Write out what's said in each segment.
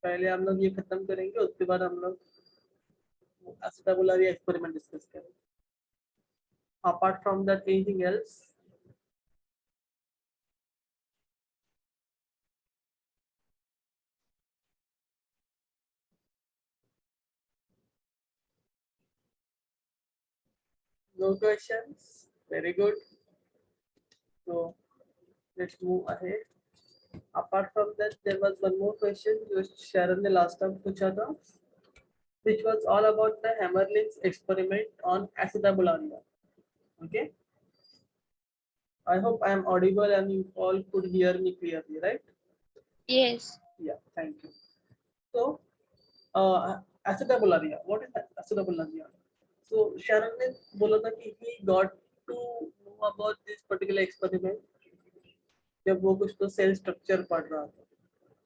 पहले हम लोग ये खत्म करेंगे, उसके बाद हम लोग एसिटाबुलारिया एक्सपेरिमेंट डिस्कस करेंगे. Apart from that, anything else? No questions? Very good. So let's move ahead. Apart from that, there was one more question which Sharon ने last time पूछा था, which was all about the Hammerling's experiment on acetabularia. Okay. I hope I am audible and you all could hear me clearly, right? Yes. Yeah. Thank you. So, acetabularia. What is acetabularia? So Sharon ने बोला था कि he got to know about this particular experiment जब वो कुछ तो cell structure पढ़ रहा था.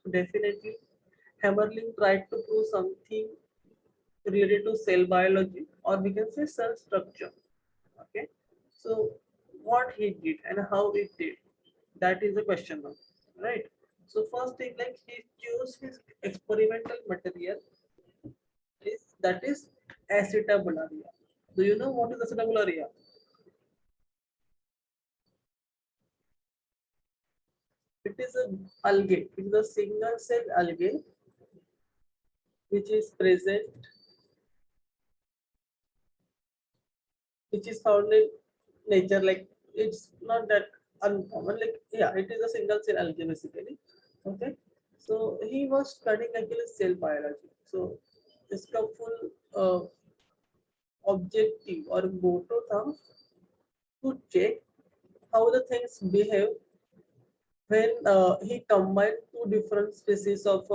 So definitely Hammerling tried to prove something related to cell biology, or we can say cell structure. Okay, so what he did and how he did, that is the question now, right? So first thing, like he chose his experimental material is that is acetabularia. Do you know what is acetabularia? It is a algae. It is a single cell algae which is present, which is found in nature. Like it's not that uncommon. Like yeah, it is a single cell algae basically. Okay, so he was studying actually cell biology. So इसका full objective or motto था to check how the things behave when he combined two different species of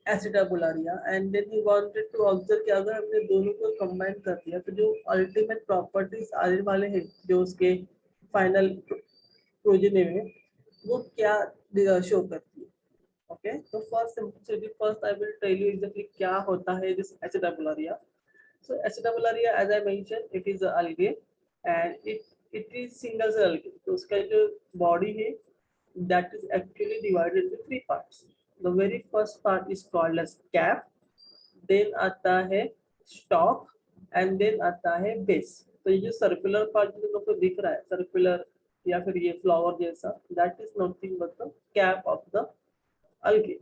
एसिटाबुलारिया, and then he wanted to observe कि अगर हमने दोनों को combine कर दिया तो जो अल्टीमेट प्रॉपर्टीज आने वाले हैं जो उसके फाइनल प्रोजेनी में वो क्या शो करती है. ओके, तो first I will tell you exactly क्या होता है this acetabularia. So Acetobularia, as I mentioned, it is a algae and it is single cell algae. तो उसका जो body है that is actually divided into three parts. The very first part is called as cap, then आता है stalk and then आता है base. तो ये जो circular part जो आपको दिख रहा है circular या फिर ये flower जैसा, that is nothing but the cap of the algae.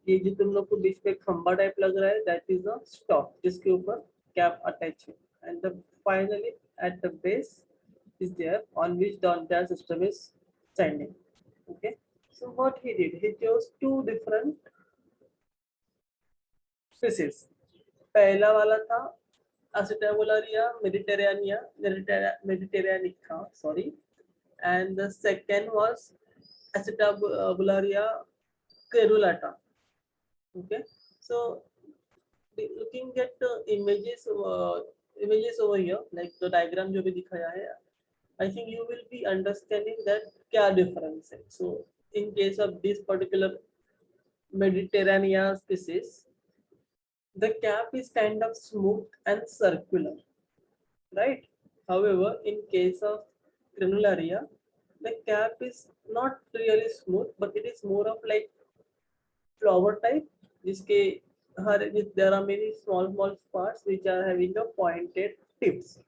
ये जो तुम लोग को बीच में खंबा टाइप लग रहा है दैट इज अ स्टॉक जिसके ऊपर कैप अटैच है, and the finally at the base is there on which the entire system is standing. Okay, so what he did, he chose two different species. पहला वाला था Acetabularia mediterraneanica, sorry, and the second was Acetabularia caerulata. Okay, so looking at the images over here, like the diagram जो भी दिखाया है, I think you will be understanding that क्या difference है. So in case of this particular Mediterranean species, the cap is kind of smooth and circular, right? However, in case of Granularia, the cap is not really smooth, but it is more of like flower type, जिसके there are many small parts which are having a pointed tips.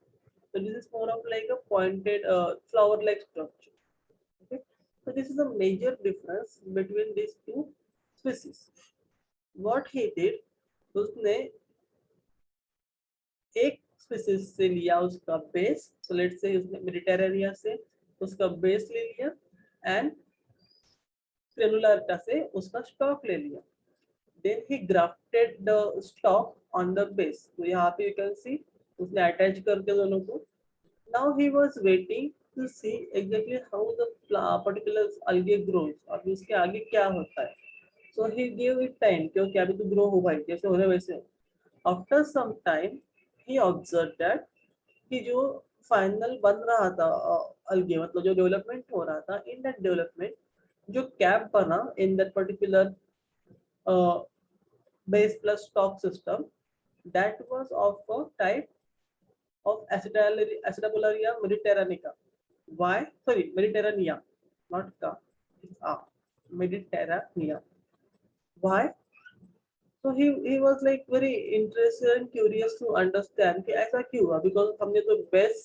So this is more of like a pointed flower-like structure. Okay, so this is a major difference between these two species. What he did, उसने एक species से लिया उसका base, so let's say उसने मेडिटेरेनिया से उसका base ले लिया एंड क्रेनुलारिटा से उसका स्टॉक ले लिया. Then he grafted the stalk on the base. तो यहाँ पे you can see उसने attach करके दोनों को. Now he was waiting to see exactly how the particular algae grows और उसके आगे क्या होता है. So he gave it time क्योंकि अभी तो grow हो भाई जैसे हो रहे वैसे. After some time he observed that कि जो फाइनल बन रहा था algae, मतलब जो डेवलपमेंट हो रहा था, in that development जो कैप बना in that particular base plus stalk system, that was of a type of Acetabularia mediterranica. Why? Sorry, Mediterranea, not ka. It's a Mediterranea. Why? So he was like very interested and curious to understand कि ऐसा क्यों हुआ, because हमने तो base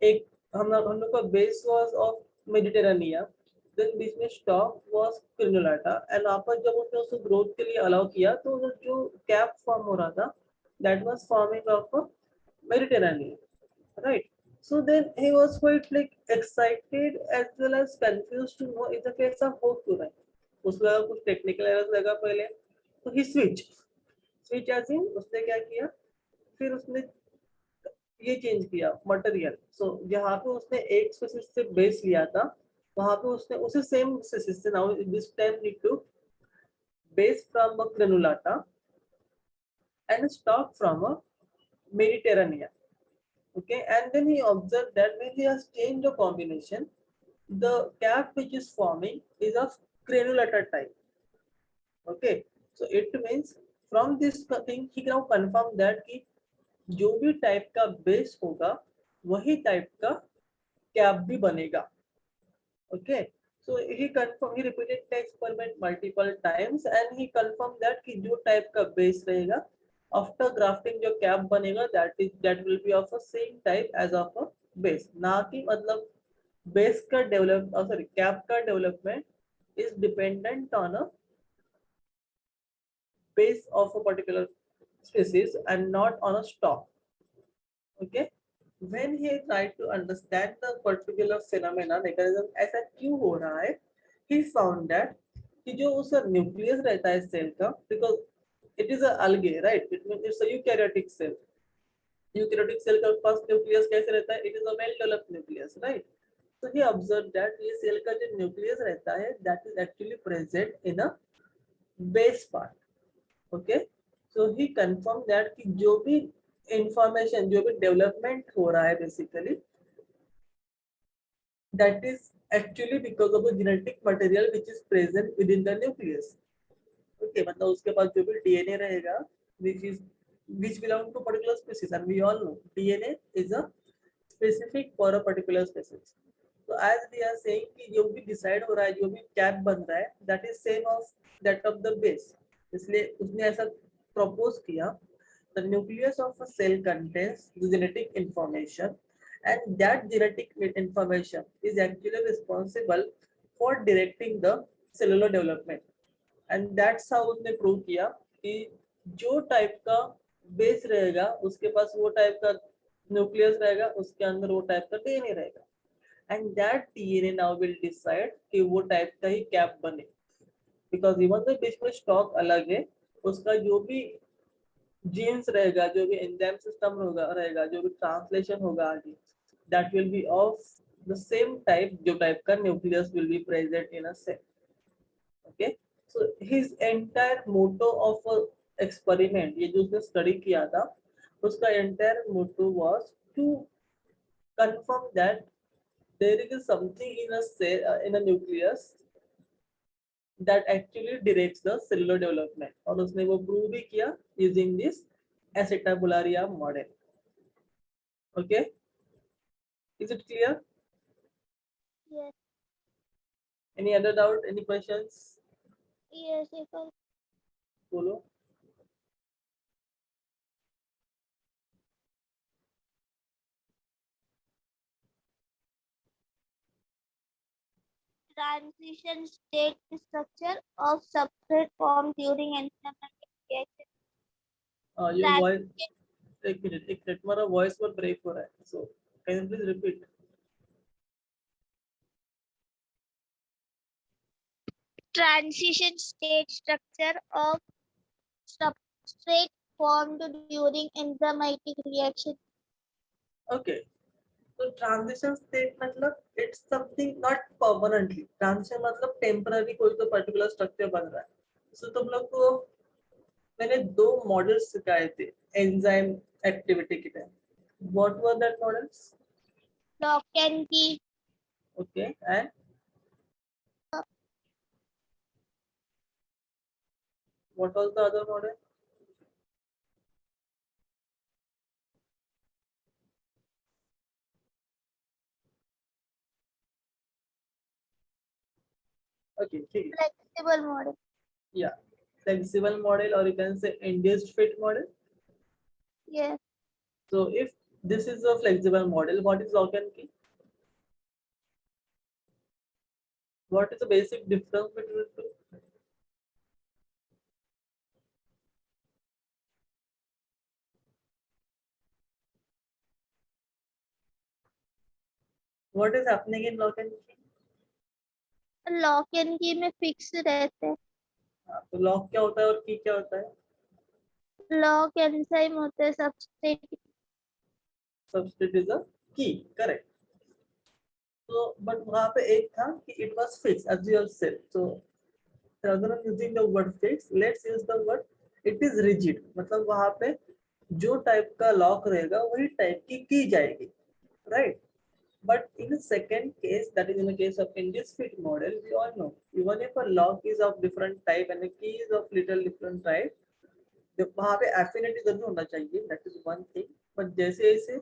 एक हम लोग का base was of Mediterranean, then बीच में stock was Crenulata, and वहाँ पर जब उसने उसको growth के लिए allow किया तो जो cap form हो रहा था that was forming of a Mediterranean, right? So then he was quite like excited as well as confused to know इधर कैसा हो क्यों रहा है. उसको लगा कुछ टेक्निकल एरर लगा पहले, तो ही स्विच एज इन उसने क्या किया, फिर उसने ये चेंज किया मटेरियल. सो जहाँ पे उसने एक स्पीसीज से बेस लिया था, वहां पे उसने उसे सेम स्पीसीज से now this time need to base from a Crenulata and stock from a Mediterranean. Okay, and then he observed that when he has changed the combination, the cap which is forming is of Crenulata type. Okay, so it means from this thing he now confirm that कि जो भी type का base होगा वही type का cap भी बनेगा. Okay, so he repeated the experiment multiple times and he confirmed that कि जो टाइप का बेस रहेगा आफ्टर ग्राफ्टिंग जो कैप बनेगा that will be of a same type as of a base. ना कि मतलब बेस का डेवलप सॉरी कैप का development is dependent on a base of a particular species and not on a stock. Okay, when he tried to understand the particular phenomena mechanism ऐसा क्यों हो रहा है, he found that कि जो उसका nucleus रहता है सेल का, because it is a algae, right? It means it's a eukaryotic cell. Eukaryotic cell का पास न्यूक्लियस कैसे रहता है? It is a well developed nucleus, right? So he observed that ये सेल का जो न्यूक्लियस रहता है that is actually present in a base part. Okay, so he confirm that कि जो भी इंफॉर्मेशन जो भी डेवलपमेंट हो रहा है basically that is actually because of the genetic material which is present with in the nucleus. Okay, मतलब उसके पास जो भी डीएनए रहेगा which belong to particular species, and we all know DNA is a specific for a particular species. So as we are saying कि जो भी decide हो रहा है, जो भी कैप बन रहा है, that is same of that of the base. इसलिए उसने ऐसा प्रपोज किया, the nucleus of a cell contains the genetic information and that genetic information is actually responsible for directing the cellular development. And that's how उसने prove किया कि जो type का base रहेगा उसके पास वो टाइप का न्यूक्लियस रहेगा, उसके अंदर वो टाइप का डीएनए रहेगा. And that DNA now will decide कि वो टाइप का ही कैप बने, because even though बीच में स्टॉक अलग है, उसका जो भी जीन्स रहेगा, जो भी एंजाइम सिस्टम होगा रहेगा, जो भी ट्रांसलेशन होगा आगे, that will be of the same type, जो टाइप का nucleus will be present in a cell. Okay, so his entire motto of a experiment, ये जो उसने स्टडी किया था, उसका entire motto was to confirm that there is something in a cell, in a nucleus that actually directs the cellular development. और उसने वो prove भी किया using this acetabularia model. Okay, is it clear? Yes. Any other doubt, any questions? Yes. बोलो. Transition state structure of substrate formed during enzymatic reaction. Your voice, Transition एक minute तुम्हारा voice पर break हो रहा है, so can you please repeat? transition state structure of substrate formed during enzymatic reaction. Okay, so transition state मतलब it's something not permanently. Transition मतलब temporary कोई तो particular structure बन रहा है. So तुम लोग को मैंने दो मॉडल्स सिखाए थे एंजाइम एक्टिविटी के time. What were that models? Lock and key. Okay, and what was the other model? Okay, ठीक है. Flexible model. Yeah, flexible model, or you can say induced fit model. Yes. So if this is a flexible model, what is lock and key? What is the basic difference between the two? What is happening in lock and key? Lock and की में fix रहते हैं. हाँ, तो lock क्या होता है और की क्या होता है? लॉक एंजाइम होते हैं substrate. Substrate is a key, correct. So, but वहाँ पे एक था कि it was fixed, as you have said. So, rather than using the word fixed, let's use the word it is rigid. मतलब वहाँ पे जो टाइप का लॉक रहेगा वही टाइप की जाएगी, right? But in the second case, that is in the case of induced fit model, we all know even if a lock is of different type and a key is of little different type, जब वहाँ पे affinity जरूर होना चाहिए, that is one thing. But जैसे जैसे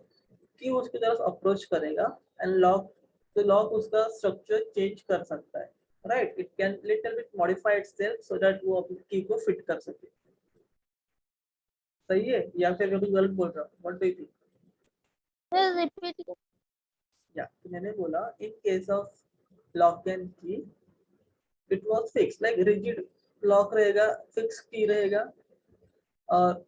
की उसकी तरफ अप्रोच करेगा एंड लॉक, तो लॉक उसका स्ट्रक्चर चेंज कर सकता है, right? It can little bit modify itself so that वो अपनी की को फिट कर सके. सही है या फिर मैं कुछ गलत बोल रहा हूँ? What do you think? Repeat. या तो मैंने बोला in case of lock and key it was fix, like rigid lock रहेगा, फिक्स की रहेगा, और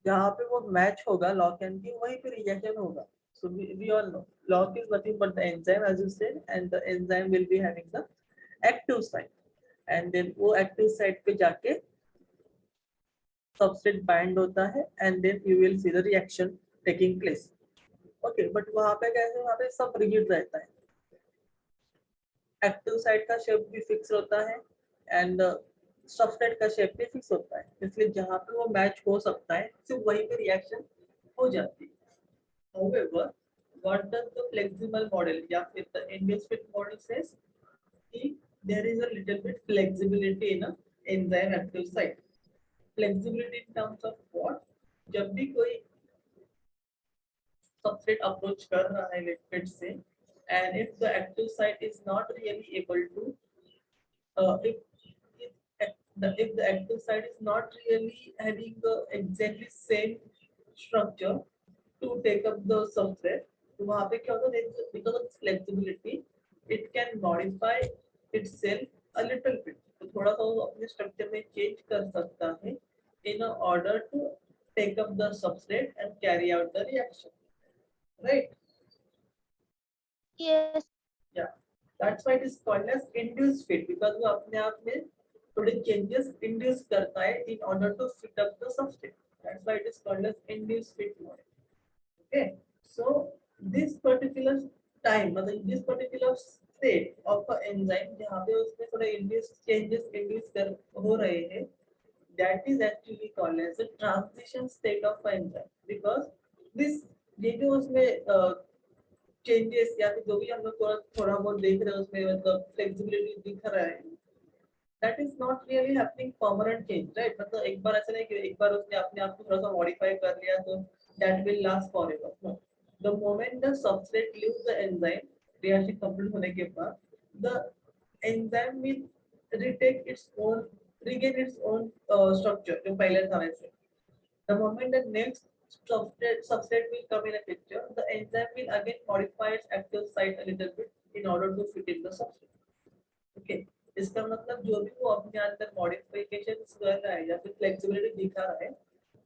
जहाँ पे वो मैच होगा लॉक एंड की वहीं पे रिएक्शन होगा. So we all know lock is nothing but the enzyme, as you said, and the enzyme will be having the active site, and then वो active site पे जाके substrate bind होता है, and then you will see the reaction taking place. Okay, but वहाँ पे कैसे, वहाँ पे सब rigid रहता है, एक्टिव साइट का शेप भी फिक्स होता है एंड सबस्ट्रेट का शेप भी फिक्स होता है, इसलिए जहाँ पे वो मैच हो सकता है सिर्फ वहीं पे रिएक्शन हो जाती है. However, what does the flexible model या फिर the induced fit model says? कि there is a little bit flexibility in a enzyme active site. Flexibility in terms of what? जब भी कोई substrate approach कर रहा है lipid से, and if the active site is not really able to, if the active site is not really having the exactly same structure to take up the substrate, तो वहाँ पे क्या होता है, because of flexibility it can modify itself a little bit, तो थोड़ा सा वो अपने स्ट्रक्चर में चेंज कर सकता है in order to take up the substrate and carry out the reaction, right? Yes. Yeah, that's why it is called as induced fit, because वो अपने आप में थोड़े changes induce करता है in order to fit up the substrate. That's why it is called as induced fit model. Okay, so this particular time, मतलब this particular state of a enzyme जहाँ पे उसमें थोड़े induce changes induce कर हो रहे हैं, that is actually called as a transition state of an enzyme, because this ये जो उसमें चेंजेस या फिर जो भी हम लोग थोड़ा बहुत देख रहे हैं उसमें, मतलब फ्लेक्सिबिलिटी दिख रहा है, that is not really happening permanent change, right? मतलब एक बार ऐसा नहीं कि एक बार उसने अपने आप को थोड़ा सा मॉडिफाई कर लिया तो that will last forever. No, the moment the substrate leaves the enzyme, reaction complete होने के बाद the enzyme will retake its own, regain its own structure जो पहले था वैसे. The moment the next substrate will come in a picture, the enzyme will again modify its active site a little bit in order to fit in the substrate. Okay, इसका मतलब जो भी वो अपने अंदर modification कर रहा है या फिर flexibility दिखा रहा है,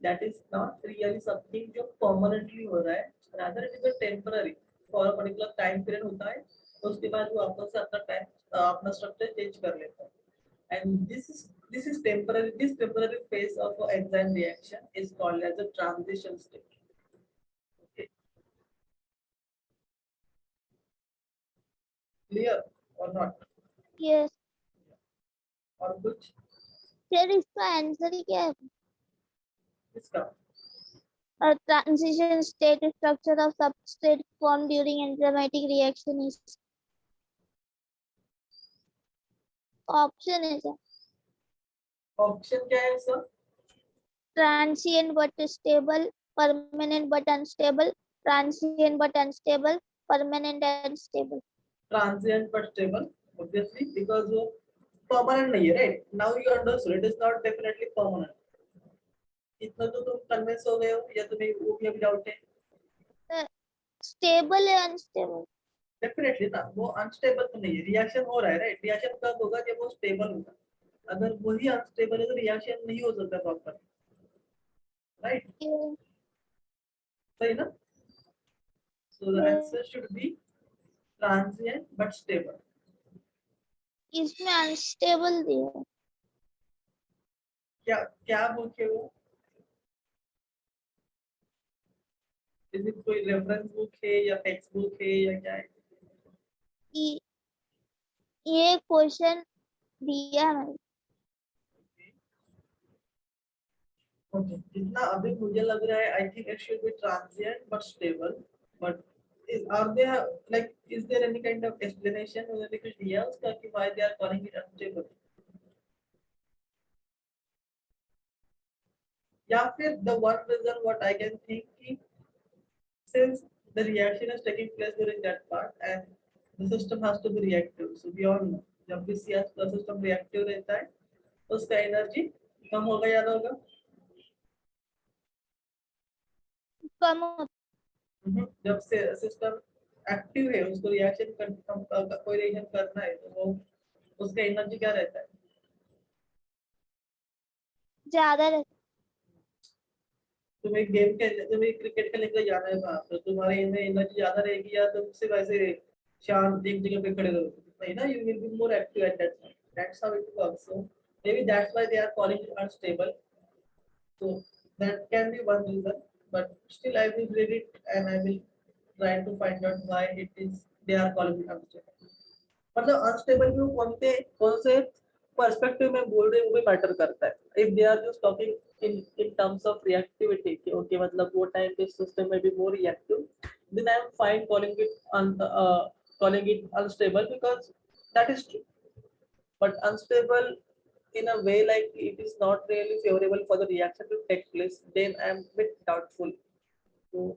that is not really something जो permanently हो रहा है, rather it is a temporary for a particular time period होता है, उसके बाद वो अपना structure change कर लेता है. And this is temporary. This temporary phase of an enzyme reaction is called as a transition state. Okay. Clear or not? Yes. और कुछ फिर इसका आंसर क्या है? इसका A transition state structure of substrate formed during enzymatic reaction is option is option क्या है इसका? transient but stable, permanent but unstable, transient but unstable, permanent and stable. Transient but stable, obviously, because वो permanent नहीं है, right? Now you understood it is not definitely permanent. इतना तो तुम convince हो गए हो, या तुम्हें वो भी अभी डाउट है? स्टेबल है अनस्टेबल? डेफिनेटली ना, वो अनस्टेबल तो नहीं है, रिएक्शन हो रहा है, राइट? रिएक्शन कब होगा जब वो स्टेबल होगा। अगर वही अनस्टेबल है तो रिएक्शन नहीं हो सकता प्रॉपर, राइट? सही ना? So the answer should be transient but stable. इसमें अनस्टेबल दिया। क्या क्या बुक है वो? इज इट कोई रेफरेंस बुक है या टेक्स्ट बुक है या क्या है? ये क्वेश्चन दिया है। ओके, जितना अभी मुझे लग रहा है, I think it should be transient but stable. But are there, like, is there any kind of explanation उन्होंने कुछ दिया उसका कि why they are calling it unstable? या फिर the one reason what I can think कि since the reaction is taking place during that part and the system has to be reactive, so we all know जब भी the system reactive रहता है उसका energy कम होगा या ना होगा? कम होता जब से सिस्टम एक्टिव है, उसको रिएक्शन कोई रिएक्शन करना है, तो वो उसका एनर्जी क्या रहता है? ज्यादा रहता। तुम्हें गेम के तुम्हें क्रिकेट खेलने के लिए जाना है बाहर, तो तुम्हारे में एनर्जी ज्यादा रहेगी या तुम सिर्फ ऐसे शांत एक जगह पे खड़े रहोगे? नहीं ना, you will be more active at that time. That's how it works. So maybe that's why they are calling it unstable. So that can be one reason, but still I will read it and I will try to find out why it is they are calling it unstable. मतलब unstable भी कौन से perspective में बोल रहे हैं वो भी मैटर करता है। If they are just talking in terms of reactivity कि ओके मतलब वो टाइम पे सिस्टम में भी more reactive, then I am fine calling it unstable because that is true. But unstable in a way like it is not really favorable for the reaction to take place, then I am bit doubtful. So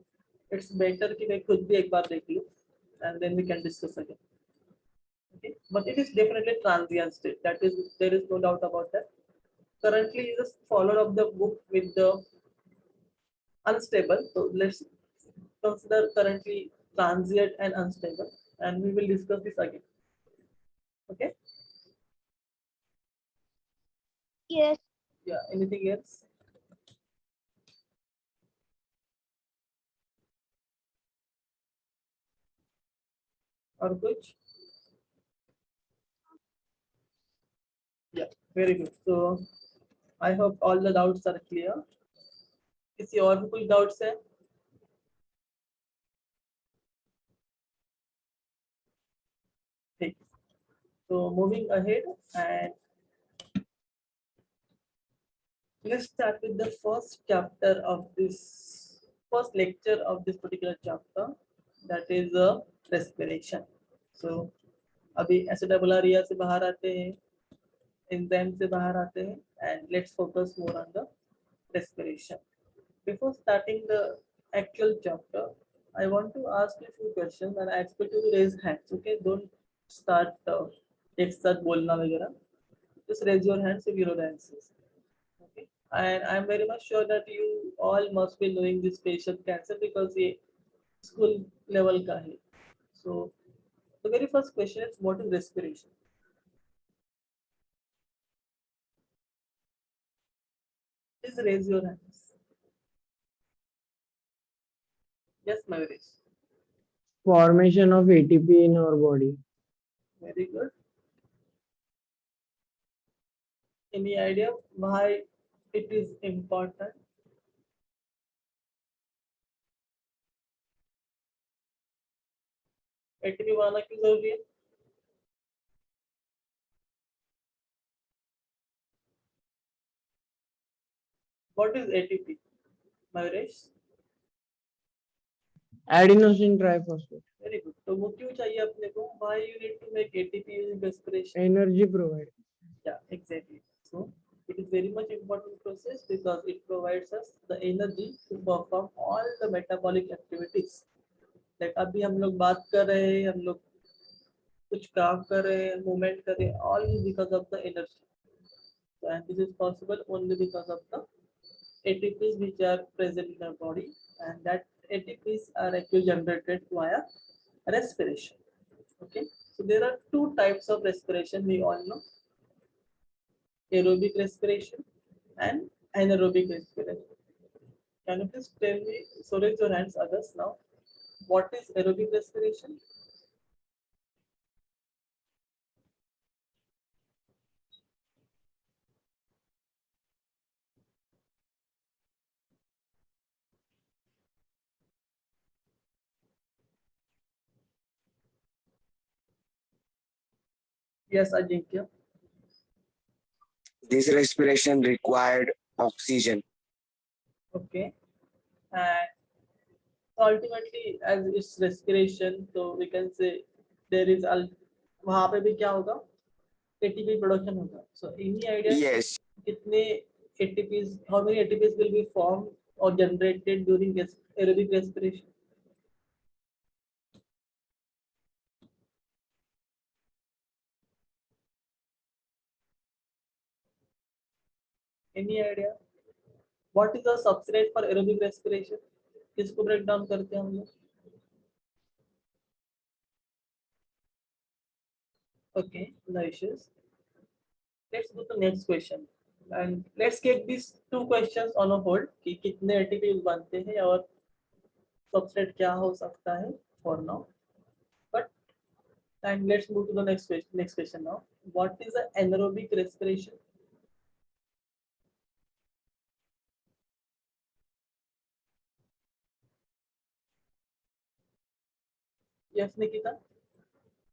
it's better कि मैं खुद भी एक बार देख लूँ and then we can discuss again. Okay, but it is definitely transient state. That is, there is no doubt about that. Currently, is a follower of the book with the unstable. So let's consider currently transient and unstable, and we will discuss this again. Okay. Yes. Yeah. Anything else? Or कुछ? Yeah. Very good. So I hope all the doubts are clear. किसी और भी कोई doubts है? ठीक. So moving ahead, and let's start with the first chapter of this first lecture of this particular chapter, that is respiration. So अभी एसिडोबुलारिया से बाहर आते हैं, एंजाइम से बाहर आते हैं, and let's focus more on the respiration. Before starting the actual chapter, I want to ask you a few questions and I expect you to raise hands. Okay, don't start एक साथ बोलना वगैरह. Just raise your hands if you know the answers. Okay, and I'm very much sure that you all must be knowing this patient cancer because ये school level का है. So the very first question is, what is respiration? Please raise your hands. Yes, Mayuresh. Formation of ATP in our body. Very good. Any idea why it is important? ATP बनाना क्यों जरूरी है? What is ATP, Mayuresh? Adenosine triphosphate. Very good. तो वो क्यों चाहिए अपने को? Why you need to make ATP using respiration? Energy provided. Yeah, exactly. So it is very much important process because it provides us the energy to perform all the metabolic activities. Like अभी हम लोग बात कर रहे हैं, हम लोग कुछ काम कर रहे हैं, मूवमेंट कर रहे हैं, all is because of the energy. So, and this is possible only because of the ATPs which are present in our body, and that ATPs are actually generated via respiration. Okay, so there are two types of respiration we all know: aerobic respiration and anaerobic respiration. Can you please tell me, so raise your hands, others now, what is aerobic respiration? Yes, Ajinkya. This respiration required oxygen. Okay, and ultimately as its respiration, so we can say there is वहाँ पे भी क्या होगा, ATP production होगा. So any idea Yes, कितने ATPs, how many ATPs will be formed or generated during aerobic respiration? Any idea? What is the substrate for aerobic respiration? किसको break down करते हैं हम लोग? Okay, no issues. Let's go to the next question. And let's get these two questions on a hold कि कितने ATPs बनते हैं और substrate क्या हो सकता है for now. But and let's move to the next question. Next question now. What is the anaerobic respiration? Yes, Nikita.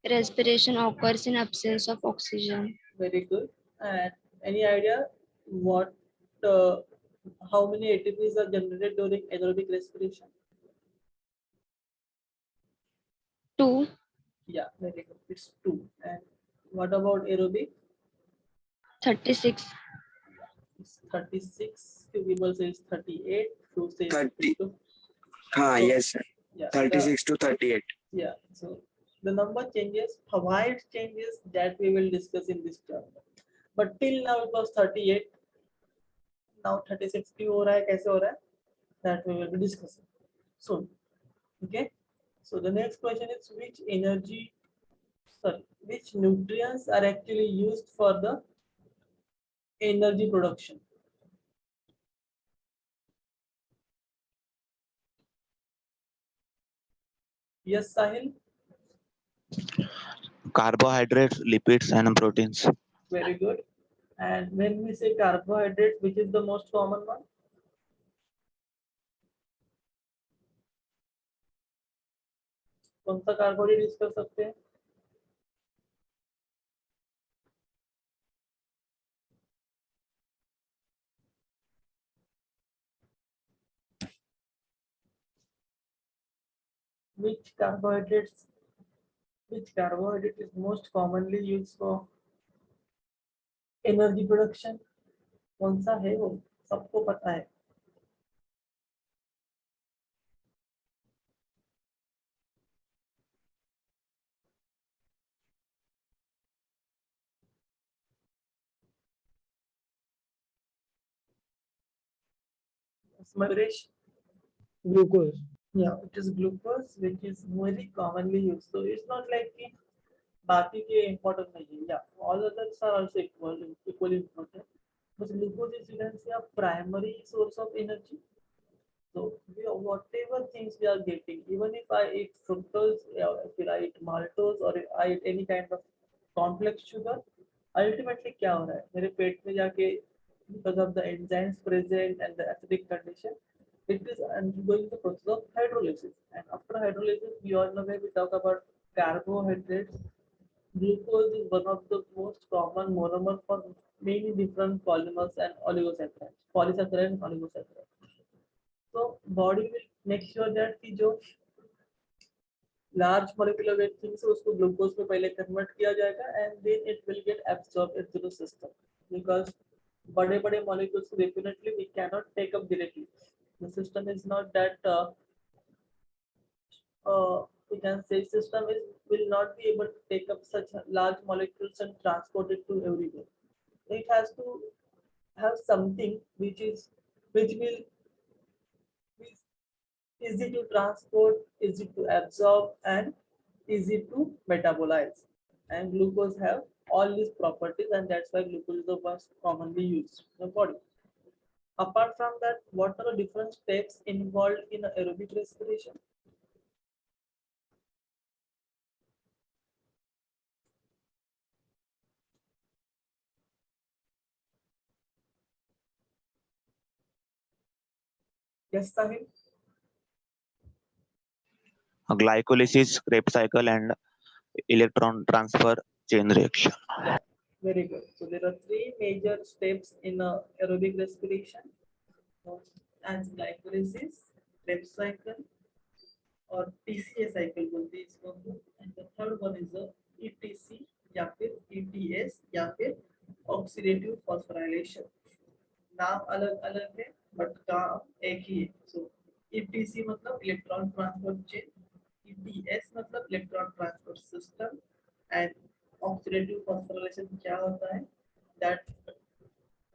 Respiration occurs in absence of oxygen. Very good. And any idea what, uh, how many ATPs are generated during anaerobic respiration? 2. Yeah, very good. It's 2. And what about aerobic? 36. It's 36. Few people say it's 38. Few say 30. 52. Yes, sir. Yeah. 36 to 38. Yeah. So the number changes. Why it changes, that we will discuss in this term. But till now it was 38. Now 36 क्यों हो रहा है, कैसे हो रहा है? That we will be discussing soon. Okay. So the next question is which nutrients are actually used for the energy production? Yes, Sahil. Carbohydrates, lipids, and proteins. Very good. And when we say carbohydrate, which is the most common one? कौन सा carbohydrate use कर सकते हैं? Which carbohydrate is most commonly used for energy production? कौन सा है वो, सबको पता है? Smagresh? Glucose. Yeah, it is glucose, which is very commonly used. So it's not like कि बाकी के important नहीं है. Yeah, all others are also equally important. But glucose is, you can say, a primary source of energy. So whatever things we are getting, even if I eat fructose, if I eat maltose, or I eat any kind of complex sugar, ultimately क्या हो रहा है मेरे पेट में जाके, because of the enzymes present and the acidic condition, it is undergoing the process of hydrolysis. And after hydrolysis, we all know, when we talk about carbohydrates, glucose is one of the most common monomer for many different polymers and oligosaccharides, polysaccharides and oligosaccharides. So body will make sure that कि जो large molecular weight things है उसको glucose में पहले convert किया जाएगा, and then it will get absorbed into the system, because बड़े molecules definitely we cannot take up directly. The system is not that we can say system will not be able to take up such large molecules and transport it to everywhere. It has to have something which will be easy to transport, easy to absorb, and easy to metabolize. And glucose have all these properties, and that's why glucose is the most commonly used in the body. Apart from that, what are the different steps involved in aerobic respiration? Yes, Sahil? Glycolysis, Krebs cycle, and electron transfer chain reaction. Very good. So there are three major steps in aerobic respiration. As glycolysis, Krebs cycle, और TCA cycle बोलते हैं इसको, and the third one is the ETC या फिर ETS या फिर oxidative phosphorylation. नाम अलग अलग है बट काम एक ही है. So ETC मतलब इलेक्ट्रॉन ट्रांसपोर्ट चेन, ETS मतलब electron transport system, and oxidative phosphorylation क्या होता है, that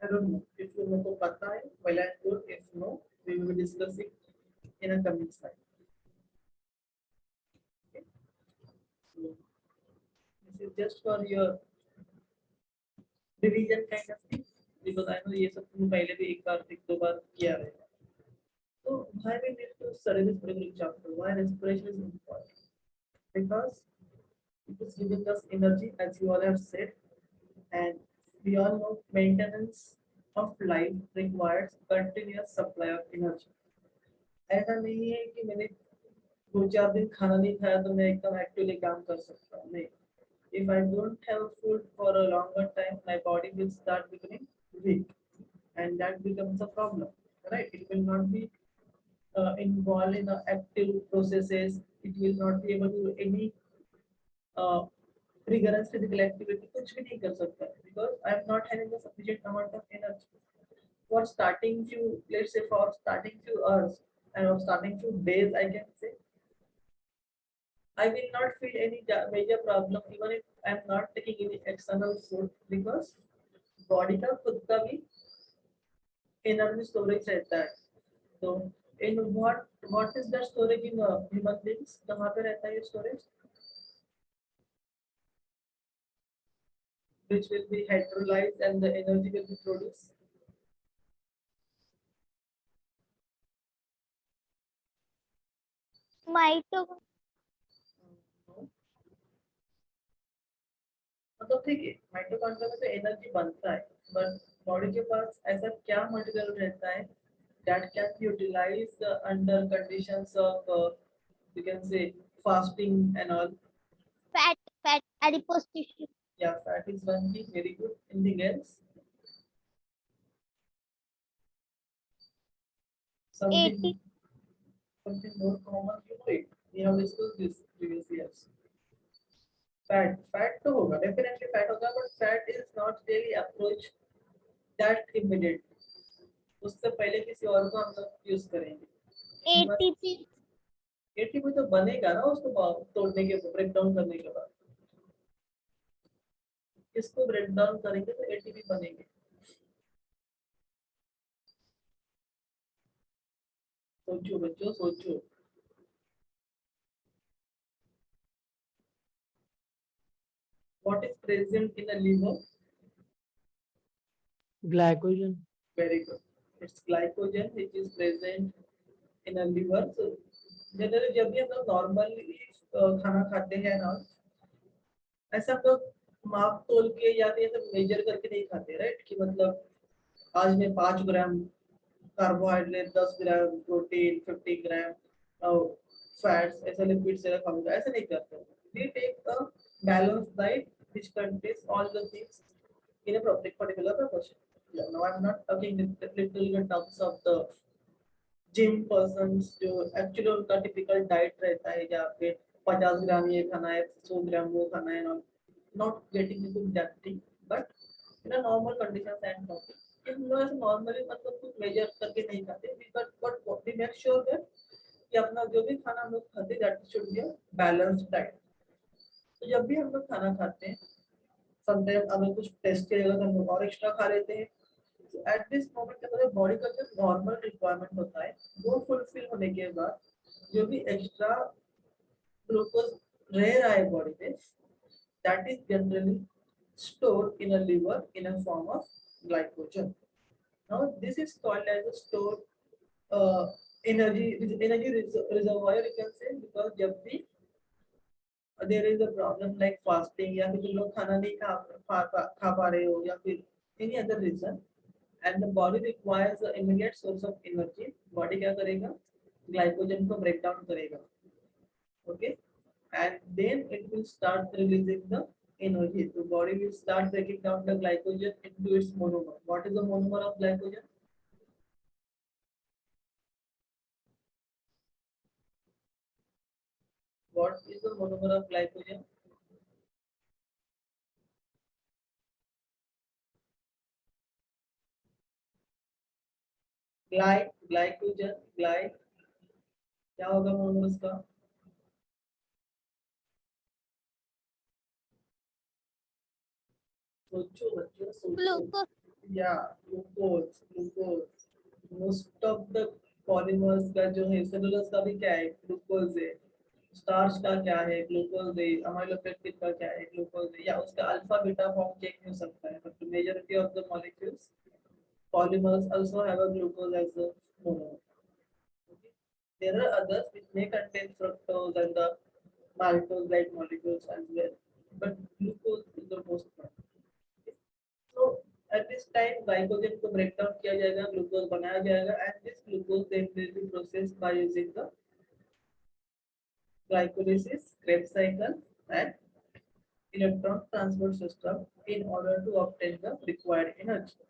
I don't know. If you know पता है, well and good. If no, we will be discussing in a coming slide. Okay. So, this is just for your revision kind of thing, because I know ये सब तुम पहले भी एक दो बार किया है. So why we need to study this particular chapter? Why respiration is important? Because it is giving us energy, as you all have said, and we all know maintenance of life requires continuous supply of energy. ऐसा नहीं है कि मैंने 2-4 दिन खाना नहीं खाया तो मैं एकदम एक्टिवली काम कर सकता हूँ. नहीं. If I don't have food for a longer time, my body will start becoming weak, and that becomes a problem. Right? It will not be involved in active processes. It will not be able to do any rigorous physical activity. कुछ भी नहीं कर सकता है, because I am not having the sufficient amount of energy. For starting few, let's say for starting few hours and starting few days, I can say I will not feel any major problem even if I am not taking any external food, because body का खुद का भी energy storage रहता है. So in what is the storage in human beings? कहाँ पे रहता है ये storage? Which will be hydrolyzed and the energy will be produced. मतलब ठीक है, माइटोकॉन्ड्रिया में तो एनर्जी बनता है, बट बॉडी के पास ऐसा क्या मटेरियल रहता है that can be utilized under conditions of you can say fasting and all. Fat, adipose tissue. Yeah, fat is one thing. Very good. Anything else? Something more common, you know it. We have discussed this previous years. Fat तो होगा, definitely fat होगा, but fat is not really approach that immediate. उससे पहले किसी और को हम लोग यूज करेंगे. ATP. ATP तो बनेगा ना उसको तोड़ने के ब्रेक डाउन करने के बाद. इसको ब्रेक डाउन करेंगे तो ATP बनेंगे. सोचो बच्चों, सोचो. What is present in a liver? Glycogen. Very good. It's glycogen which is present in a liver. So generally जब भी हम लोग नॉर्मली खाना खाते हैं ना, ऐसा हम लोग माप तोल के या फिर मेजर करके नहीं खाते, राइट? कि मतलब आज मैं 5 ग्राम कार्बोहाइड्रेट, 10 ग्राम प्रोटीन, 50 ग्राम फैट्स, ऐसा लिपिड से खाऊंगा, ऐसा नहीं करते. We take a balanced diet which contains all the things in a particular proportion. Yeah, now I'm not talking literally in terms of the gym persons जो actually उनका typical diet रहता है, जहाँ पे 50 ग्राम ये खाना है, 100 ग्राम वो खाना है, not getting into that thing, but in a normal conditions and topic हम लोग ऐसे नॉर्मली मतलब कुछ मेजर करके नहीं खाते, but we make sure that कि अपना जो भी खाना हम लोग खाते हैं that should be a balanced diet. तो जब भी हम लोग खाना खाते हैं समटाइम अगर कुछ टेस्ट के जगह तो हम लोग और एक्स्ट्रा खा लेते हैं। एट दिस मोमेंट क्या होता है बॉडी का जो नॉर्मल रिक्वायरमेंट होता है वो फुलफिल होने के बाद जो भी एक्स्ट्रा ग्लूकोज रह रहा है बॉडी में that is generally stored in a liver in a form of glycogen. Now this is called as a stored energy reservoir you can say because जब भी there is a problem like fasting या फिर जो लोग खाना नहीं खा पा रहे हो या फिर any other reason and the body requires an immediate source of energy body क्या करेगा glycogen को break down करेगा okay and then it will start releasing the energy so body will start breaking down the glycogen into its monomer what is the monomer of glycogen what is the monomer of glycogen glycogen क्या होगा monomer इसका सोचो बच्चों सोचो Glucose. या glucose most of the polymers का जो है सेलुलोज का भी क्या है ग्लूकोज है स्टार्च का क्या है ग्लूकोज है अमाइलोपेक्टिन का क्या है ग्लूकोज है या उसका अल्फा बीटा फॉर्म चेंज हो सकता है but majority of the molecules polymers also have a glucose as a monomer. Okay. There are others which may contain fructose and the maltose-like molecules as well, but glucose is the most common. Okay. So at this time, glycogen को break down किया जाएगा, glucose बनाया जाएगा, and this glucose then will be processed by using the glycolysis, Krebs cycle, and electron transport system in order to obtain the required energy.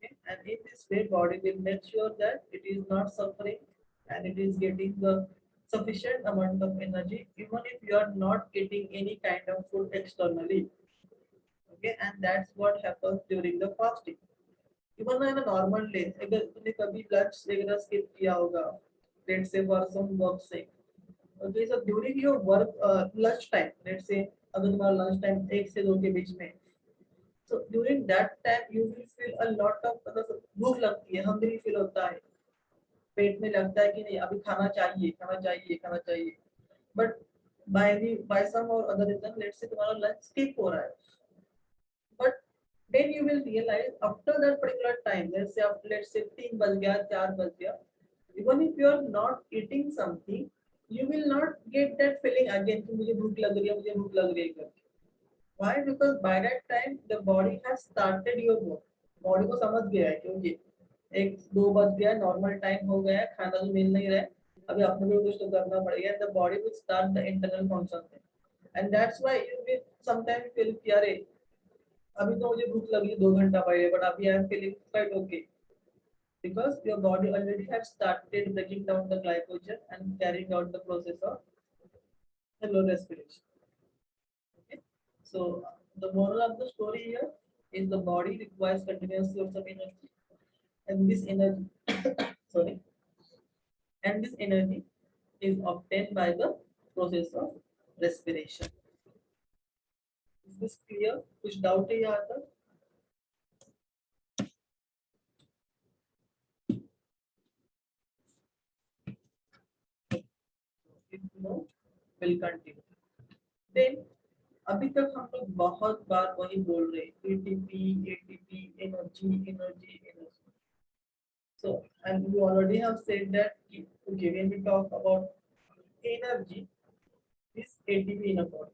Okay. And in this way body will make sure that it is not suffering and it is getting the sufficient amount of energy even if you are not getting any kind of food externally. Okay, and that's what happens during the fasting. Even on a normal day अगर तुमने कभी lunch वगैरह skip किया होगा let's say for some work sake okay so during your work lunch time let's say अगर तुम्हारा lunch time 1 से 2 के बीच में so during that time you will feel a lot of मतलब भूख लगती है hungry feel होता है पेट में लगता है कि नहीं अभी खाना चाहिए but by some or other reason let's say तुम्हारा lunch skip हो रहा है but then you will realize after that particular time let's say 3 बज गया 4 बज गया even if you are not eating something you will not get that feeling again कि मुझे भूख लग रही है करके Why? Because by that time the body has started your work. Body को समझ गया है क्योंकि 1-2 बज गया नॉर्मल टाइम हो गया खाना तो मिल नहीं रहा है अभी अपने को कुछ तो करना पड़ेगा the body will start the internal function and that's why you will sometimes feel कि अरे अभी तो मुझे भूख लगी 2 घंटा पहले but अभी I am feeling quite okay because your body already has started breaking down the glycogen and carrying out the process of hello respiration. Okay. So the moral of the story here is the body requires continuous source of energy, and this energy, sorry, and this energy is obtained by the process of respiration. Is this clear? कुछ doubt है यहाँ तक? If no, we'll continue. Then अभी तक हम लोग बहुत बार वही बोल रहे हैं ATP energy. So and we already have said that okay when we talk about energy is ATP in a body.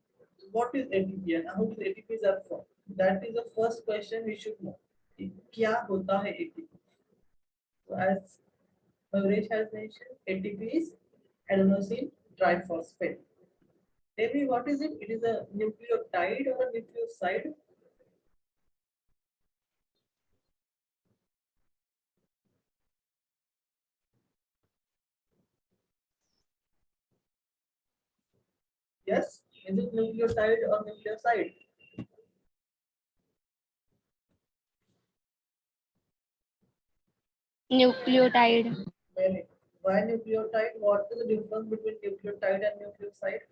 What is ATP and how does ATPs are formed? That is the first question we should know. क्या होता है ATP? So as Avresh has mentioned, ATP is adenosine triphosphate. Tell me what is it? It is a nucleotide or a nucleoside? Yes, is it nucleotide or nucleoside? Nucleotide. Very Why nucleotide? What is the difference between nucleotide and nucleoside?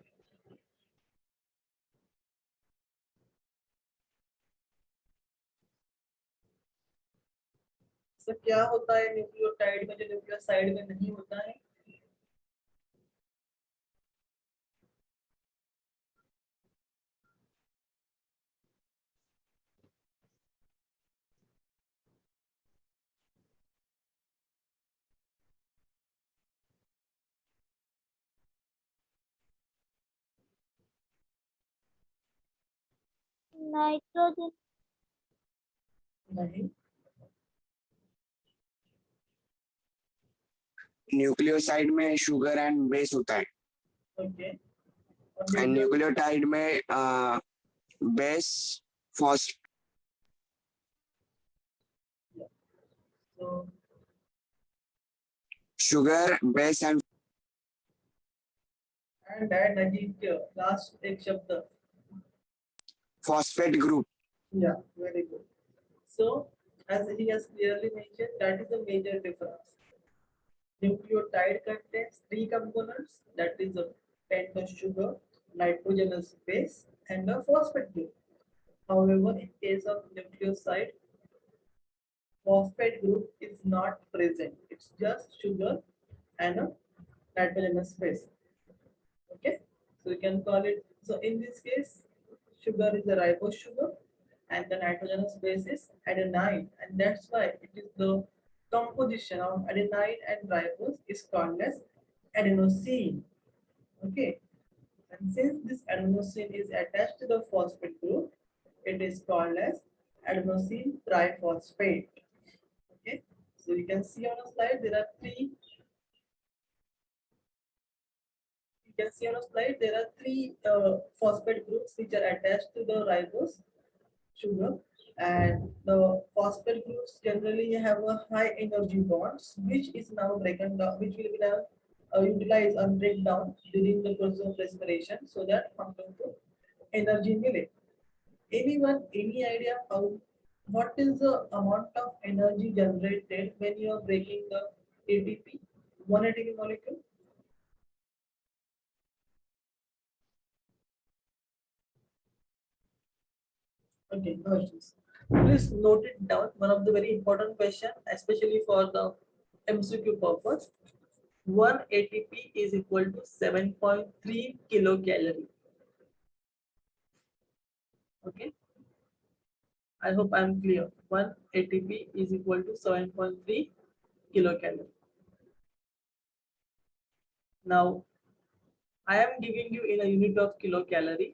So क्या होता है nucleotide में जो nucleoside में नहीं होता है? Nitrogen. नहीं. न्यूक्लियोसाइड में शुगर एंड बेस होता है Okay. एंड न्यूक्लियोटाइड में बेस फॉस So sugar base and and adjective last एक शब्द. Phosphate group. Yeah, very good. So as he has clearly mentioned, that is the major difference. Nucleotide contains three components, that is a pentose sugar, nitrogenous base, and a phosphate group. However, in case of nucleoside, phosphate group is not present. It's just sugar and a nitrogenous base. Okay, so you can call it. So in this case, sugar is a ribose sugar, and the nitrogenous base is adenine, and that's why it is the composition of adenine and ribose is called as adenosine. Okay, and since this adenosine is attached to the phosphate group, it is called as adenosine triphosphate. Okay, so you can see on the slide there are three. You can see on the slide there are three phosphate groups which are attached to the ribose sugar, and the phosphate groups generally have a high energy bonds which is now broken down, which will be now utilized and break down during the process of respiration, so that हम लोग को energy मिले. Anyone, any idea how what is the amount of energy generated when you are breaking the ATP, one ATP molecule? Okay, no issues. Please note it down. One of the very important question, especially for the MCQ purpose. 1 ATP is equal to 7.3 kilocalorie. Okay. I hope I'm clear. 1 ATP is equal to 7.3 kilocalorie. Now, I am giving you in a unit of kilocalorie.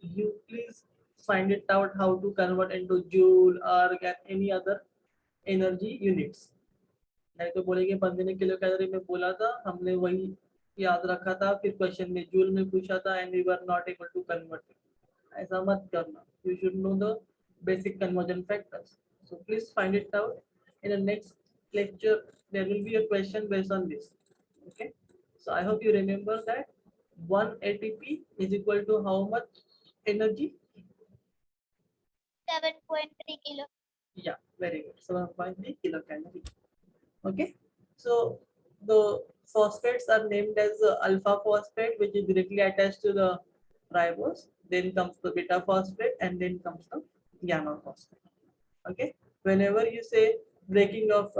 You please find it out how to convert into joule or any other energy units. नहीं तो बोलेंगे बंदे ने kilo calorie में बोला था, हमने वही याद रखा था, फिर क्वेश्चन में जूल में पूछा था and we were not able to convert. ऐसा मत करना. You should know the basic conversion factors. So please find it out. In the next lecture, there will be a question based on this. Okay. So I hope you remember that 1 ATP is equal to how much energy? 7.3 kilo. Yeah, very good. 7.3 kilocalorie. Okay, so the phosphates are named as alpha phosphate, which is directly attached to the ribose. Then comes the beta phosphate, and then comes the gamma phosphate. Okay, whenever you say breaking of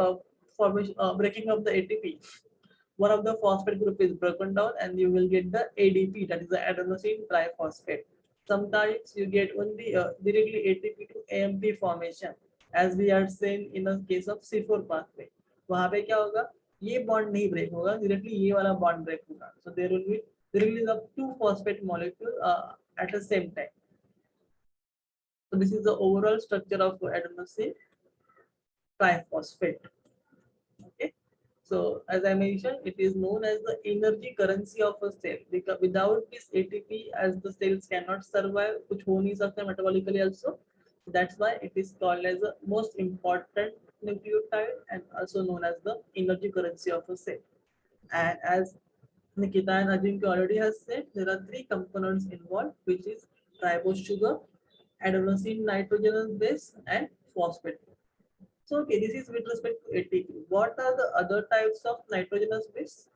formation, breaking of the ATP, one of the phosphate group is broken down, and you will get the ADP, that is the adenosine triphosphate. Sometimes you get only directly ATP to AMP formation, as we are saying in the case of C4 pathway. वहाँ पे क्या होगा, ये bond नहीं break होगा, directly ये वाला bond break होगा. So there will be the release of two phosphate molecule at the same time. So this is the overall structure of adenosine triphosphate. Okay. So as I mentioned, it is known as the energy currency of a cell, because without this ATP, as the cells cannot survive, कुछ हो नहीं सकता metabolically also. That's why it is called as the most important nucleotide and also known as the energy currency of a cell. And as Nikita and Ajinka already has said, there are three components involved, which is ribose sugar, adenosine nitrogenous base, and phosphate. So okay, this is with respect to ATP. What are the other types of nitrogenous base?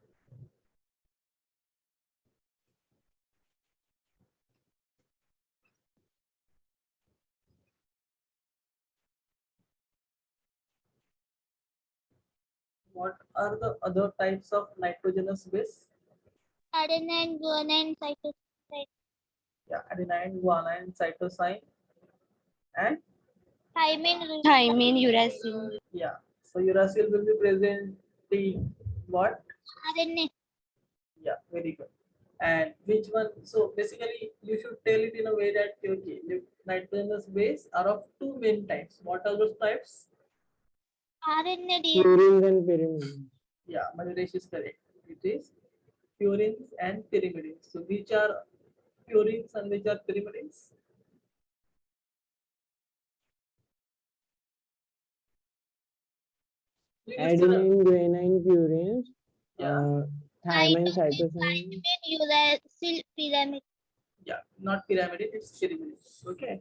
What are the other types of nitrogenous base? Adenine, guanine, cytosine, Yeah, adenine, guanine, cytosine, and thymine, Thymine, uracil. yeah. So uracil will be present in what? RNA. Yeah, very good. And which one? So basically, you should tell it in a way that okay, the nitrogenous base are of two main types. What are those types? RNA, DNA. Purines and pyrimidines. Yeah, Madhuresh is correct. It is purines and pyrimidines. So which are purines and which are pyrimidines? You used to know. Adenine, guanine, purines, Yeah, thymine, Cytosine, cytosine. thymine, uracil, pyrimidine. yeah, not pyrimidine, it's pyrimidine. Okay,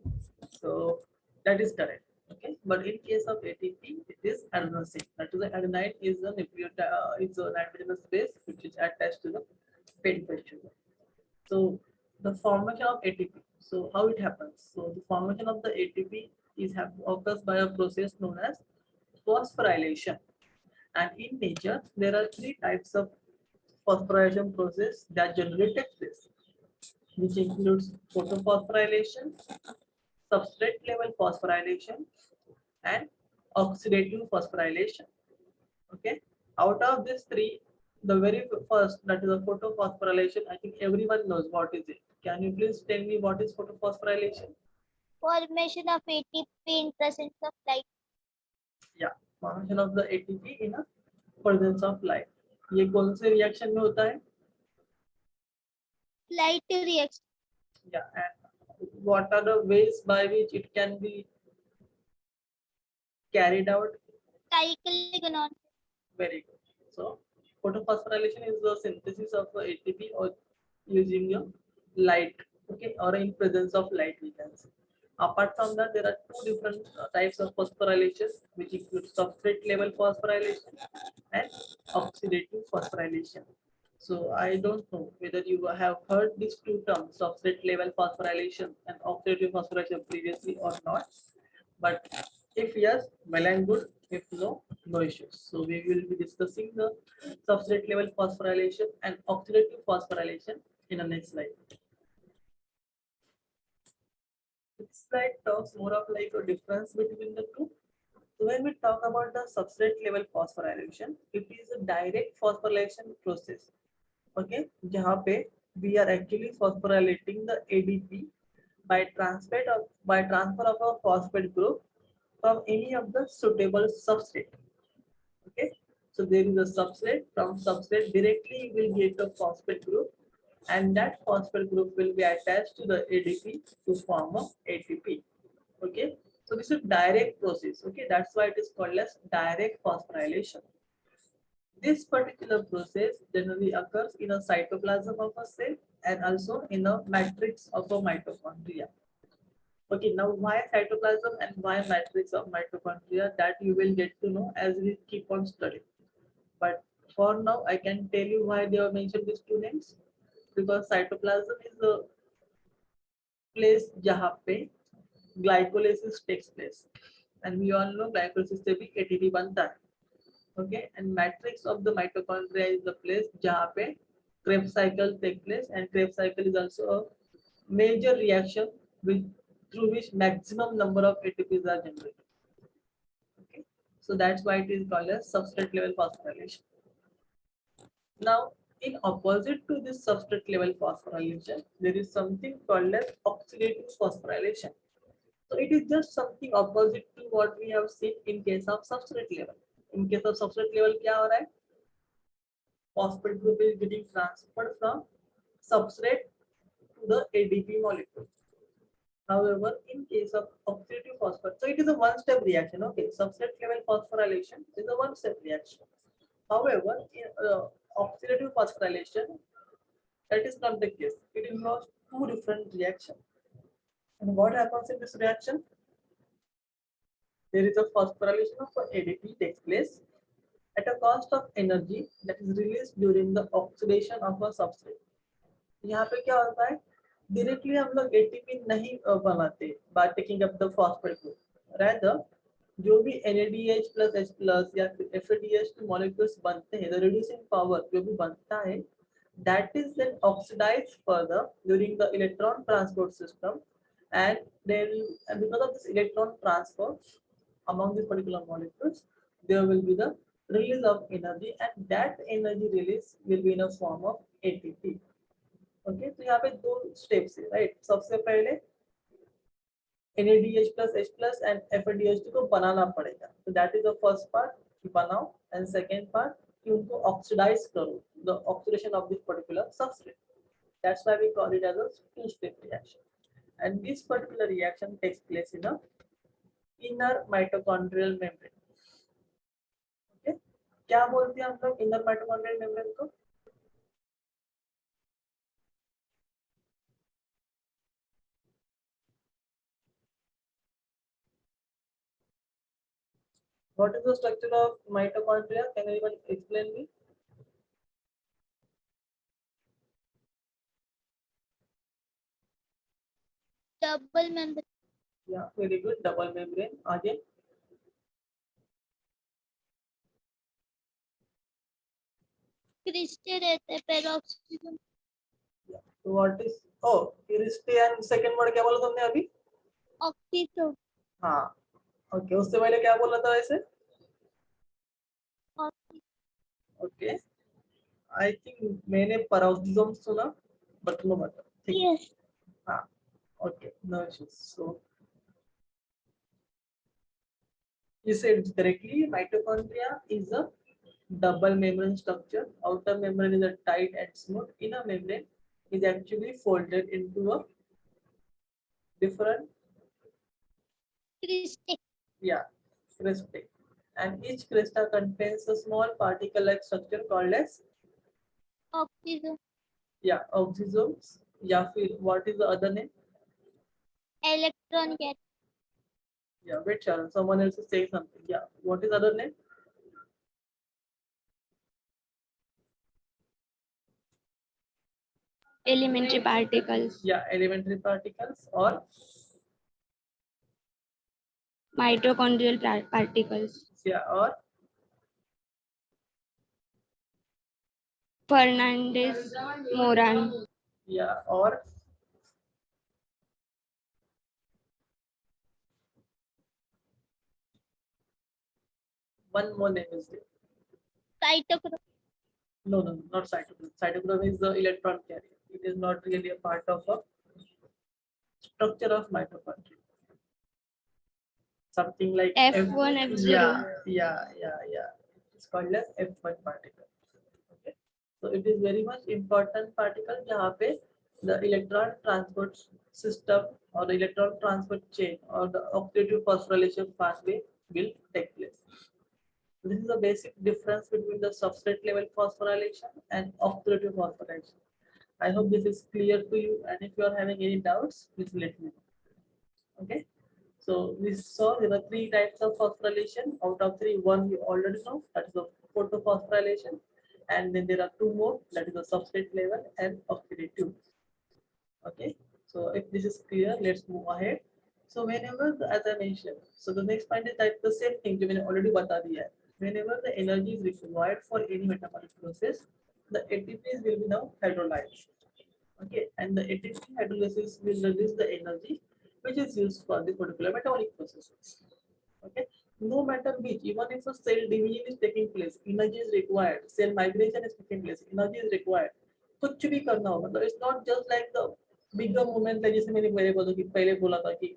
so that is correct. Okay, but in case of ATP, it is adenosine. That is, the adenine is a nucleotide, is a nitrogenous base which is attached to the pentose sugar. So the formation of ATP. So how it happens? So the formation of the ATP occurs by a process known as phosphorylation. And in nature, there are three types of phosphorylation process that generally takes place, which includes photophosphorylation, substrate level phosphorylation, and oxidative phosphorylation. Okay, out of these three, the very first, that is a photophosphorylation, I think everyone knows what is it. Can you please tell me what is photophosphorylation? Formation of ATP in presence of light. Yeah, formation of the ATP in a presence of light. ये कौन से reaction में होता है? Light reaction. Yeah, and what are the ways by which it can be carried out? Cyclic non. Very good. So photophosphorylation is the synthesis of ATP or using a light, okay, or in presence of light, we can say. Apart from that, there are two different types of phosphorylation, which include substrate level phosphorylation and oxidative phosphorylation. So I don't know whether you have heard these two terms, substrate level phosphorylation and oxidative phosphorylation previously or not. But if yes, well and good. If no, no issues. So we will be discussing the substrate level phosphorylation and oxidative phosphorylation in the next slide. This slide talks more of like a difference between the two. So when we talk about the substrate level phosphorylation, it is a direct phosphorylation process. Okay, जहाँ पे we are actually phosphorylating the ADP by transfer of a phosphate group from any of the suitable substrate. Okay, so there is a substrate. From substrate directly you will get a phosphate group, and that phosphate group will be attached to the ADP to form a ATP. Okay, so this is direct process. Okay, that's why it is called as direct phosphorylation. This particular process generally occurs in a cytoplasm of a cell and also in a matrix of a mitochondria. Okay, now why cytoplasm and why matrix of mitochondria, that you will get to know as we keep on studying. But for now, I can tell you why they have mentioned these two names. Because cytoplasm is the place जहाँ पे glycolysis takes place, and we all know glycolysis से भी ATP बनता है. Okay, and matrix of the mitochondria is the place जहाँ पे Krebs cycle take place, and Krebs cycle is also a major reaction through which maximum number of ATPs are generated. Okay, so that's why it is called as substrate level phosphorylation. Now, in opposite to this substrate level phosphorylation, there is something called as oxidative phosphorylation. So it is just something opposite to what we have seen in case of substrate level. In case of substrate level, क्या हो रहा है? Phosphate group is getting transferred from substrate to the ADP molecule. However, in case of oxidative phosphorylation, so it is a one-step reaction. Okay, substrate level phosphorylation is a one-step reaction. However, in oxidative phosphorylation, that is not the case. It involves two different reactions. And what happens in this reaction? there is a phosphorylation of ADP takes place at a cost of energy that is released during the oxidation of a substrate. यहाँ पे क्या होता है, directly हम लोग ATP नहीं बनाते by taking up the phosphate group. Rather, जो भी NADH plus H plus या फिर FADH molecules बनते हैं, the reducing power जो भी बनता है, that is then oxidized further during the electron transport system, and because of this electron transfer among these particular molecules, there will be the release of energy, and that energy release will be in a form of ATP. Okay, तो यहाँ पे दो steps है, right? सबसे पहले NADH plus H plus and FADH2 को बनाना पड़ेगा, so that is the first part कि बनाओ, and second part कि उनको oxidize करो, the oxidation of this particular substrate. That's why we call it as a two-step reaction, and this particular reaction takes place in a inner mitochondrial membrane. Okay, क्या बोलते हैं हम लोग inner mitochondrial membrane को? What is the structure of mitochondria? Can anyone explain me? Double membrane. Yeah, very good. Double membrane. Again, cristae रहते हैं पेरोक्सिसम. yeah. So what is? Oh, Kiriste and second word क्या बोला तुमने अभी? ऑक्सीटोन. हाँ. Okay. उससे पहले क्या बोला था वैसे? Okay. I think मैंने paroxysm सुना, but no matter. ठीक है. Yes. हाँ. Okay. No issues. So you said correctly. Mitochondria is a double membrane structure. Outer membrane is a tight and smooth. Inner membrane is actually folded into a different, cristae. yeah, crystal. And each crystal contains a small particle-like structure called as, oxygen. yeah, oxysomes. Yeah, what is the other name? Electron gas. Yeah, wait, Sharon. Someone else is saying something. Yeah, what is the other name? Elementary particles. Yeah, elementary particles or Mitochondrial particles. yeah, or Fernandez Moran. yeah, or one more name is there. Cytochrome. No, not cytochrome. Cytochrome is the electron carrier. It is not really a part of a structure of mitochondria. Something like F1, F0. Yeah. It's called as F1 particle. Okay. So it is very much important particle जहाँ पे the electron transport system or the electron transport chain or the oxidative phosphorylation pathway will take place. This is the basic difference between the substrate level phosphorylation and oxidative phosphorylation. I hope this is clear to you, and if you are having any doubts, please let me know. Okay. So we saw there are three types of phosphorylation. Out of three, one you already know, that is the photophosphorylation, and then there are two more, that is the substrate level and oxidative. Okay. So if this is clear, let's move ahead. So whenever, as I mentioned, so the next point is that the same thing जो मैंने already बता दिया है. Whenever the energy is required for any metabolic process, the ATPs will be now hydrolyzed. Okay, and the ATP hydrolysis will release the energy which is used for the particular metabolic processes. Okay, no matter which, even if a cell division is taking place, energy is required. Cell migration is taking place, energy is required. कुछ भी करना हो, मतलब it's not just like the bigger movement, like जैसे मैंने पहले बोला था कि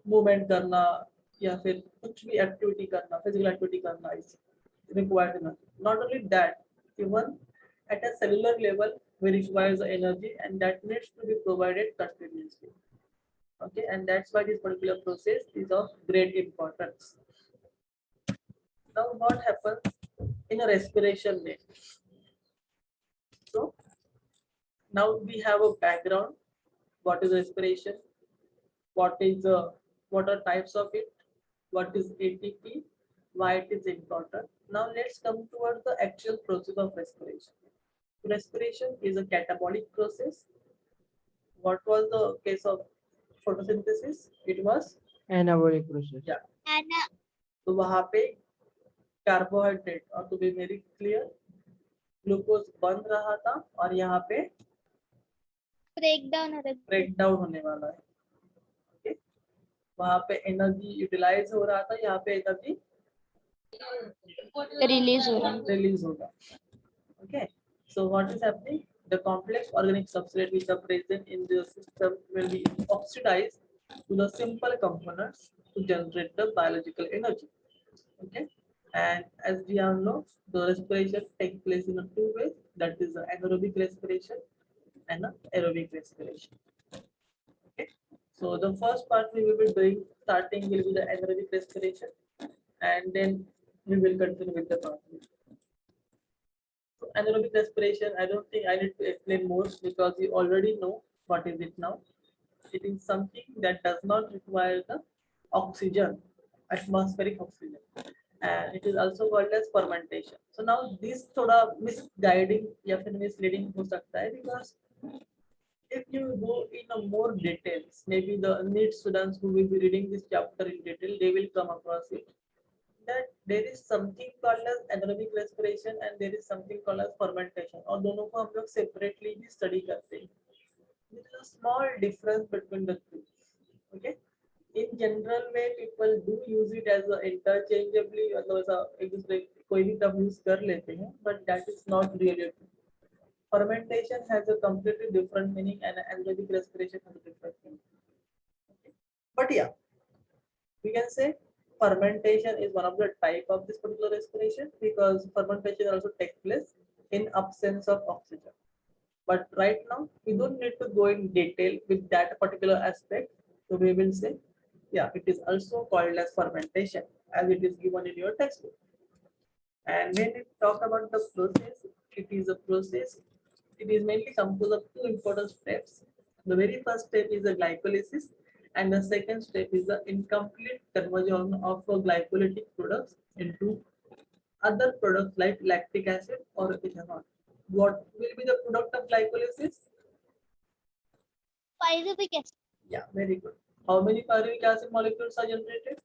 मूवमेंट करना या फिर कुछ भी एक्टिविटी करना, फिजिकल एक्टिविटी करना is required energy. Not only that, even at a cellular level, we require the energy, and that needs to be provided continuously. Okay, and that's why this particular process is of great importance. Now, what happens in a respiration rate? So, now we have a background. What is respiration? What are types of it? what is ATP, why it is important. Now let's come towards the actual process of respiration. Respiration is a catabolic process. What was the case of photosynthesis? It was Anabolic process. Yeah. And तो वहां पे carbohydrate और to be very clear glucose बन रहा था और यहाँ पे breakdown or ब्रेक डाउन होने वाला है. Okay? वहां पे एनर्जी यूटिलाइज हो रहा था, यहाँ पे एनर्जी रिलीज हो रहा है. release होगा. Okay, so what is happening? The complex organic substrate which are present in the system will be oxidized to the simple components to generate the biological energy. Okay, and as we all know, the respiration takes place in a two ways. That is the anaerobic respiration and the aerobic respiration. Okay, so the first part we will be doing starting will be the anaerobic respiration, and then we will continue with the part. So anaerobic respiration, I don't think I need to explain more because you already know what is it now. It is something that does not require the oxygen, atmospheric oxygen. And it is also called as fermentation. So now this thoda misguiding या फिर misleading हो सकता है because if you go in a more details, maybe the NEET students who will be reading this chapter in detail, they will come across it. That there is something called as anaerobic respiration and there is something called as fermentation. और दोनों को हम लोग separately भी study करते हैं. There is a small difference between the two. Okay. In general way, people do use it as a interchangeably, मतलब ऐसा एक दूसरे कोई भी टर्म यूज कर लेते हैं, but that is not really true. Fermentation has a completely different meaning and anaerobic respiration has a different meaning. Okay. But yeah, we can say fermentation is one of the type of this particular respiration because fermentation also takes place in absence of oxygen. But right now we don't need to go in detail with that particular aspect. So we will say, yeah, it is also called as fermentation as it is given in your textbook. And when we talk about the process, it is a process. It is mainly composed of two important steps. The very first step is the glycolysis, and the second step is the incomplete conversion of glycolytic products into other products like lactic acid or ethanol. What will be the product of glycolysis? pyruvic acid. Yeah, very good. How many pyruvic acid molecules are generated?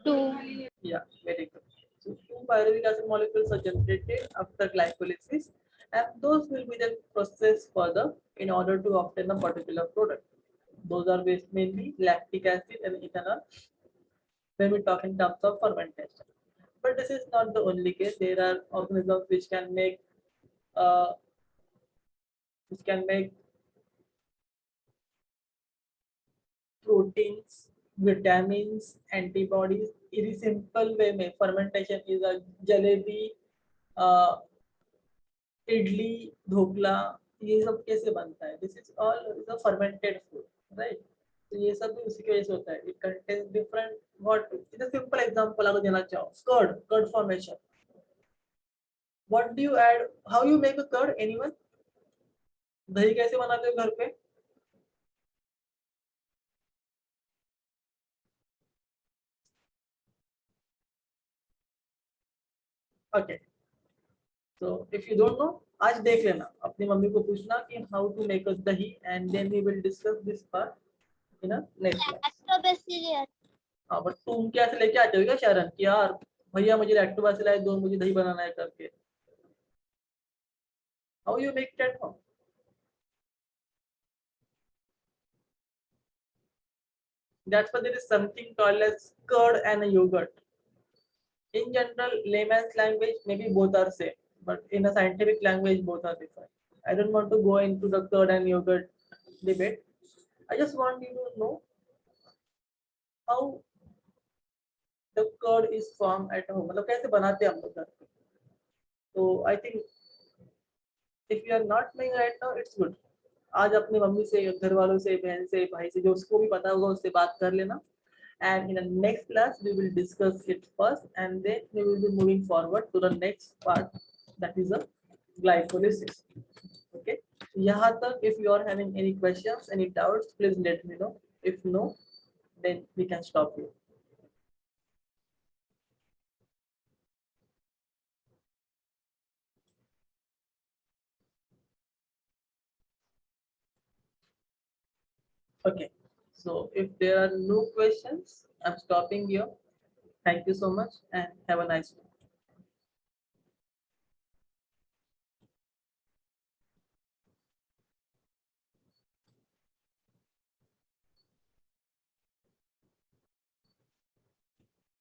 2. Yeah, very good. So two pyruvic acid molecules are generated after glycolysis, and those will be then processed further in order to obtain a particular product. Those are based mainly lactic acid and ethanol when we talk in terms of fermentation. But this is not the only case. There are organisms uh, which can make proteins, vitamins, antibodies. In a simple way, में fermentation is a jalebi, idli, dhokla. ये सब कैसे बनता है? This is all is a fermented food, right? तो ये सब भी उसी की वजह से होता है. It contains different what? In a simple example अगर देना चाहो, curd formation. What do you add? How you make a curd? Anyone? दही कैसे बनाते हो घर पे? Okay. So if you don't know, आज देख लेना, अपनी मम्मी को पूछना कि how to make a dahi, and then we will discuss this part in a next class. Lactobacillus. हाँ, but तुम क्या से लेके आते हो क्या शरण कि यार भैया मुझे लैक्टोबैसिलस दो, मुझे दही बनाना है करके? How you make that from? That's why there is something called as curd and a yogurt. In general, layman's language, maybe both are same, but in a scientific language, both are different. I don't want to go into the curd and yogurt debate. I just want you to know how the curd is formed at home. मतलब कैसे बनाते हैं हम लोग घर पे. So I think if you are not knowing right now, it's good. आज अपनी मम्मी से, घर वालों से, बहन से, भाई से, जो उसको भी पता होगा उससे बात कर लेना. And in the next class, we will discuss it first, and then we will be moving forward to the next part, that is a glycolysis. Okay. यहाँ तक, if you are having any questions, any doubts, please let me know. If no, then we can stop here. Okay. So if there are no questions, I'm stopping here. Thank you so much and have a nice day.